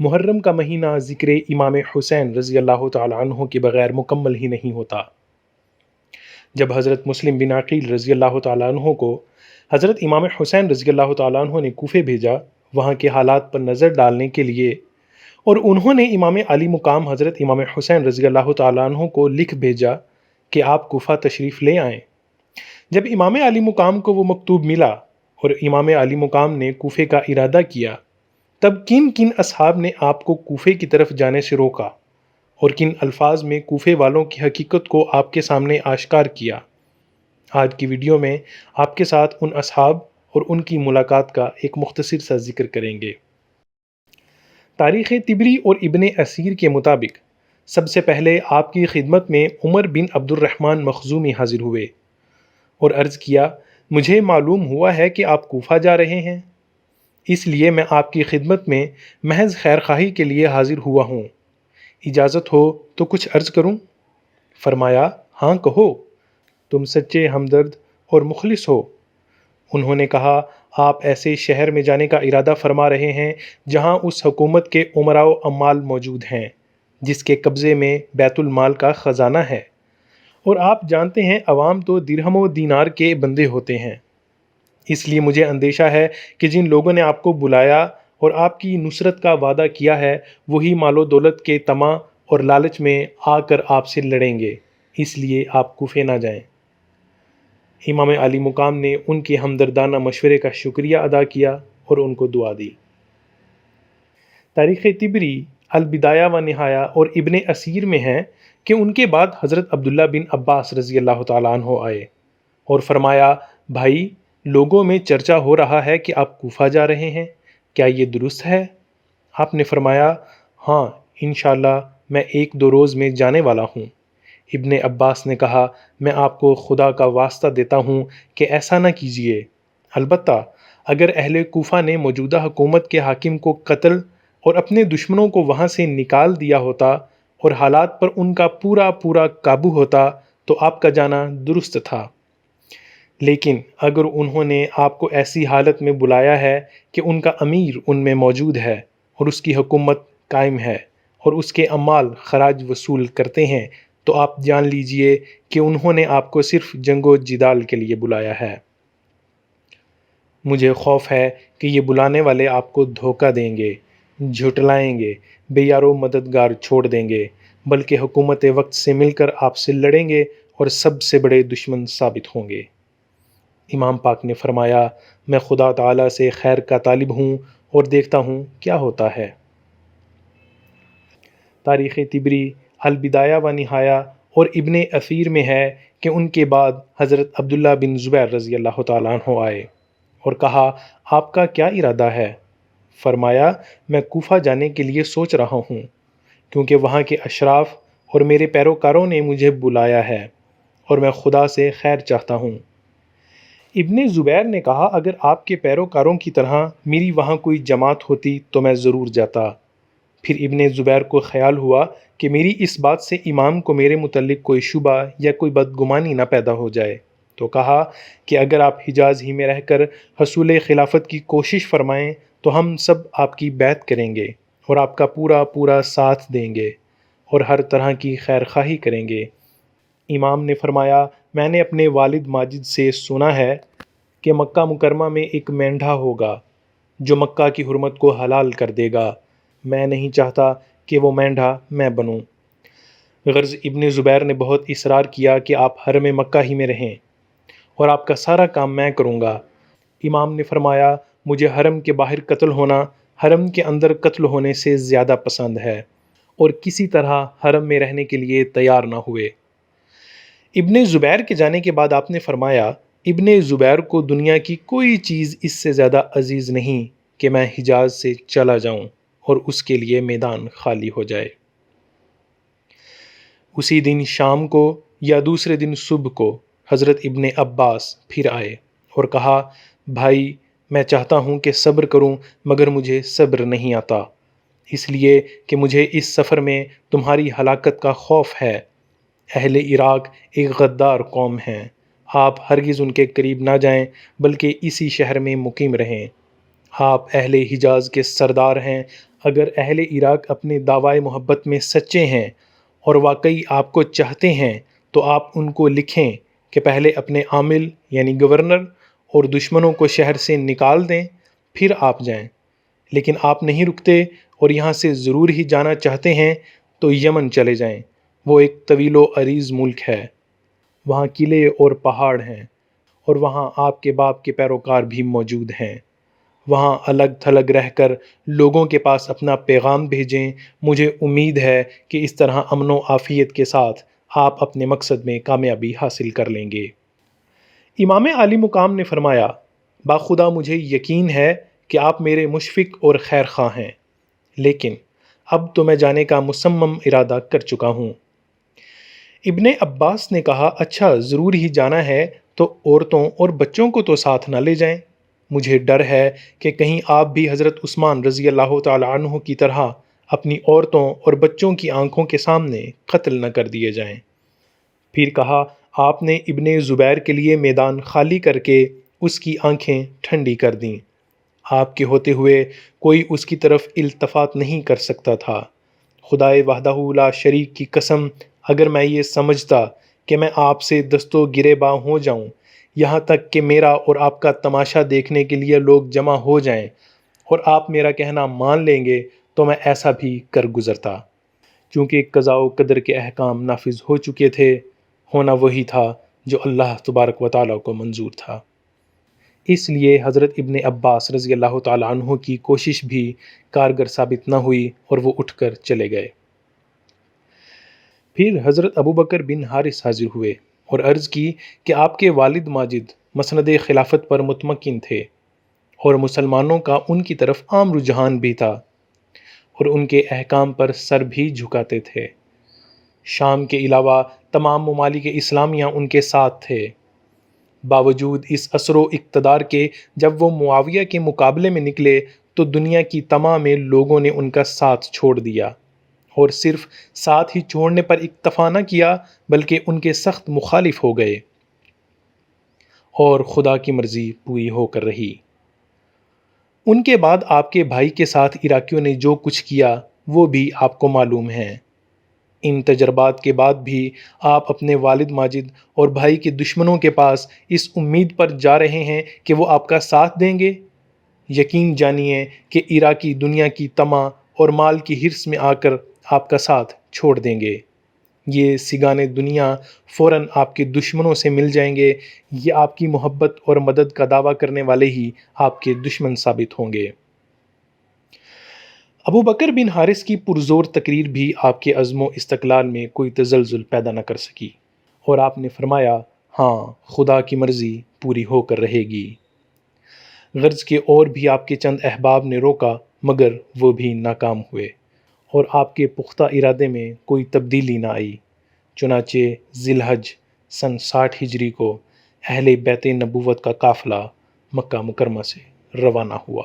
محرم کا مہینہ ذکر امام حسین رضی اللہ تعالیٰ عنہ کے بغیر مکمل ہی نہیں ہوتا۔ جب حضرت مسلم بن عقیل رضی اللہ تعالیٰ عنہ کو حضرت امام حسین رضی اللہ تعالیٰ عنہ نے کوفے بھیجا وہاں کے حالات پر نظر ڈالنے کے لیے، اور انہوں نے امام علی مقام حضرت امام حسین رضی اللہ تعالیٰ عنہ کو لکھ بھیجا کہ آپ کوفہ تشریف لے آئیں۔ جب امام علی مقام کو وہ مکتوب ملا اور امام علی مقام نے کوفے کا ارادہ کیا، تب کن کن اصحاب نے آپ کو کوفے کی طرف جانے سے روکا اور کن الفاظ میں کوفے والوں کی حقیقت کو آپ کے سامنے آشکار کیا؟ آج کی ویڈیو میں آپ کے ساتھ ان اصحاب اور ان کی ملاقات کا ایک مختصر سا ذکر کریں گے۔ تاریخ طبری اور ابن اسیر کے مطابق سب سے پہلے آپ کی خدمت میں عمر بن عبد الرحمن مخزومی حاضر ہوئے اور عرض کیا، مجھے معلوم ہوا ہے کہ آپ کوفہ جا رہے ہیں، اس لیے میں آپ کی خدمت میں محض خیر خواہی کے لیے حاضر ہوا ہوں، اجازت ہو تو کچھ عرض کروں؟ فرمایا، ہاں کہو، تم سچے ہمدرد اور مخلص ہو۔ انہوں نے کہا، آپ ایسے شہر میں جانے کا ارادہ فرما رہے ہیں جہاں اس حکومت کے امراء و عمال موجود ہیں جس کے قبضے میں بیت المال کا خزانہ ہے، اور آپ جانتے ہیں عوام تو درہم و دینار کے بندے ہوتے ہیں، اس لیے مجھے اندیشہ ہے کہ جن لوگوں نے آپ کو بلایا اور آپ کی نصرت کا وعدہ کیا ہے وہی مال و دولت کے طمع اور لالچ میں آ کر آپ سے لڑیں گے، اس لیے آپ کوفے نہ جائیں۔ امام علی مقام نے ان کے ہمدردانہ مشورے کا شکریہ ادا کیا اور ان کو دعا دی۔ تاریخ طبری، البدایہ و نہایہ اور ابن اسیر میں ہے کہ ان کے بعد حضرت عبداللہ بن عباس رضی اللہ تعالیٰ عنہ آئے اور فرمایا، بھائی، لوگوں میں چرچا ہو رہا ہے کہ آپ کوفہ جا رہے ہیں، کیا یہ درست ہے؟ آپ نے فرمایا، ہاں، انشاءاللہ میں 1-2 روز میں جانے والا ہوں۔ ابن عباس نے کہا، میں آپ کو خدا کا واسطہ دیتا ہوں کہ ایسا نہ کیجیے، البتہ اگر اہل کوفہ نے موجودہ حکومت کے حاکم کو قتل اور اپنے دشمنوں کو وہاں سے نکال دیا ہوتا اور حالات پر ان کا پورا قابو ہوتا تو آپ کا جانا درست تھا، لیکن اگر انہوں نے آپ کو ایسی حالت میں بلایا ہے کہ ان کا امیر ان میں موجود ہے اور اس کی حکومت قائم ہے اور اس کے عمال خراج وصول کرتے ہیں، تو آپ جان لیجئے کہ انہوں نے آپ کو صرف جنگ و جدال کے لیے بلایا ہے۔ مجھے خوف ہے کہ یہ بلانے والے آپ کو دھوکہ دیں گے، جھٹلائیں گے، بے یار و مددگار چھوڑ دیں گے، بلکہ حکومت وقت سے مل کر آپ سے لڑیں گے اور سب سے بڑے دشمن ثابت ہوں گے۔ امام پاک نے فرمایا، میں خدا تعالیٰ سے خیر کا طالب ہوں اور دیکھتا ہوں کیا ہوتا ہے۔ تاریخ طبری، البدایہ و نہایہ اور ابن اثیر میں ہے کہ ان کے بعد حضرت عبداللہ بن زبیر رضی اللہ تعالیٰ عنہ آئے اور کہا، آپ کا کیا ارادہ ہے؟ فرمایا، میں کوفہ جانے کے لیے سوچ رہا ہوں کیونکہ وہاں کے اشراف اور میرے پیروکاروں نے مجھے بلایا ہے اور میں خدا سے خیر چاہتا ہوں۔ ابن زبیر نے کہا، اگر آپ کے پیروکاروں کی طرح میری وہاں کوئی جماعت ہوتی تو میں ضرور جاتا۔ پھر ابن زبیر کو خیال ہوا کہ میری اس بات سے امام کو میرے متعلق کوئی شبہ یا کوئی بدگمانی نہ پیدا ہو جائے، تو کہا کہ اگر آپ حجاز ہی میں رہ کر حصول خلافت کی کوشش فرمائیں تو ہم سب آپ کی بیعت کریں گے اور آپ کا پورا ساتھ دیں گے اور ہر طرح کی خیر خواہی کریں گے۔ امام نے فرمایا، میں نے اپنے والد ماجد سے سنا ہے کہ مکہ مکرمہ میں ایک مینڈھا ہوگا جو مکہ کی حرمت کو حلال کر دے گا، میں نہیں چاہتا کہ وہ مینڈھا میں بنوں۔ غرض ابن زبیر نے بہت اصرار کیا کہ آپ حرم مکہ ہی میں رہیں اور آپ کا سارا کام میں کروں گا۔ امام نے فرمایا، مجھے حرم کے باہر قتل ہونا حرم کے اندر قتل ہونے سے زیادہ پسند ہے، اور کسی طرح حرم میں رہنے کے لیے تیار نہ ہوئے۔ ابن زبیر کے جانے کے بعد آپ نے فرمایا، ابن زبیر کو دنیا کی کوئی چیز اس سے زیادہ عزیز نہیں کہ میں حجاز سے چلا جاؤں اور اس کے لیے میدان خالی ہو جائے۔ اسی دن شام کو یا دوسرے دن صبح کو حضرت ابن عباس پھر آئے اور کہا، بھائی، میں چاہتا ہوں کہ صبر کروں مگر مجھے صبر نہیں آتا، اس لیے کہ مجھے اس سفر میں تمہاری ہلاکت کا خوف ہے۔ اہل عراق ایک غدار قوم ہیں، آپ ہرگز ان کے قریب نہ جائیں بلکہ اسی شہر میں مقیم رہیں۔ آپ اہل حجاز کے سردار ہیں، اگر اہل عراق اپنے دعوی محبت میں سچے ہیں اور واقعی آپ کو چاہتے ہیں تو آپ ان کو لکھیں کہ پہلے اپنے عامل یعنی گورنر اور دشمنوں کو شہر سے نکال دیں، پھر آپ جائیں۔ لیکن آپ نہیں رکتے اور یہاں سے ضرور ہی جانا چاہتے ہیں تو یمن چلے جائیں۔ وہ ایک طویل و عریض ملک ہے، وہاں قلعے اور پہاڑ ہیں، اور وہاں آپ کے باپ کے پیروکار بھی موجود ہیں۔ وہاں الگ تھلگ رہ کر لوگوں کے پاس اپنا پیغام بھیجیں۔ مجھے امید ہے کہ اس طرح امن و عافیت کے ساتھ آپ اپنے مقصد میں کامیابی حاصل کر لیں گے۔ امام عالی مقام نے فرمایا، باخدا مجھے یقین ہے کہ آپ میرے مشفق اور خیر خواہ ہیں، لیکن اب تو میں جانے کا مصمم ارادہ کر چکا ہوں۔ ابن عباس نے کہا، اچھا ضرور ہی جانا ہے تو عورتوں اور بچوں کو تو ساتھ نہ لے جائیں۔ مجھے ڈر ہے کہ کہیں آپ بھی حضرت عثمان رضی اللہ تعالی عنہ کی طرح اپنی عورتوں اور بچوں کی آنکھوں کے سامنے قتل نہ کر دیے جائیں۔ پھر کہا، آپ نے ابن زبیر کے لیے میدان خالی کر کے اس کی آنکھیں ٹھنڈی کر دیں۔ آپ کے ہوتے ہوئے کوئی اس کی طرف التفات نہیں کر سکتا تھا۔ خدائے وحدہ لا شریک کی قسم، اگر میں یہ سمجھتا کہ میں آپ سے دست و گریباں ہو جاؤں، یہاں تک کہ میرا اور آپ کا تماشا دیکھنے کے لیے لوگ جمع ہو جائیں اور آپ میرا کہنا مان لیں گے، تو میں ایسا بھی کر گزرتا۔ چونکہ قضاء و قدر کے احکام نافذ ہو چکے تھے، ہونا وہی تھا جو اللہ تبارک و تعالیٰ کو منظور تھا۔ اس لیے حضرت ابن عباس رضی اللہ تعالیٰ عنہ کی کوشش بھی کارگر ثابت نہ ہوئی اور وہ اٹھ کر چلے گئے۔ پھر حضرت ابوبکر بن حارث حاضر ہوئے اور عرض کی کہ آپ کے والد ماجد مسند خلافت پر مطمئن تھے اور مسلمانوں کا ان کی طرف عام رجحان بھی تھا اور ان کے احکام پر سر بھی جھکاتے تھے۔ شام کے علاوہ تمام ممالک اسلامیہ ان کے ساتھ تھے۔ باوجود اس اثر و اقتدار کے جب وہ معاویہ کے مقابلے میں نکلے تو دنیا کی تمام لوگوں نے ان کا ساتھ چھوڑ دیا، اور صرف ساتھ ہی چھوڑنے پر اکتفا نہ کیا بلکہ ان کے سخت مخالف ہو گئے، اور خدا کی مرضی پوری ہو کر رہی۔ ان کے بعد آپ کے بھائی کے ساتھ عراقیوں نے جو کچھ کیا وہ بھی آپ کو معلوم ہے۔ ان تجربات کے بعد بھی آپ اپنے والد ماجد اور بھائی کے دشمنوں کے پاس اس امید پر جا رہے ہیں کہ وہ آپ کا ساتھ دیں گے۔ یقین جانیے کہ عراقی دنیا کی طمع اور مال کی حرص میں آ کر آپ کا ساتھ چھوڑ دیں گے۔ یہ سگانے دنیا فوراً آپ کے دشمنوں سے مل جائیں گے۔ یہ آپ کی محبت اور مدد کا دعویٰ کرنے والے ہی آپ کے دشمن ثابت ہوں گے۔ ابو بکر بن حارث کی پرزور تقریر بھی آپ کے عزم و استقلال میں کوئی تزلزل پیدا نہ کر سکی، اور آپ نے فرمایا، ہاں خدا کی مرضی پوری ہو کر رہے گی۔ غرض کے اور بھی آپ کے چند احباب نے روکا مگر وہ بھی ناکام ہوئے، اور آپ کے پختہ ارادے میں کوئی تبدیلی نہ آئی۔ چنانچہ ذی الحج سن 60 ہجری کو اہل بیت نبوت کا قافلہ مکہ مکرمہ سے روانہ ہوا۔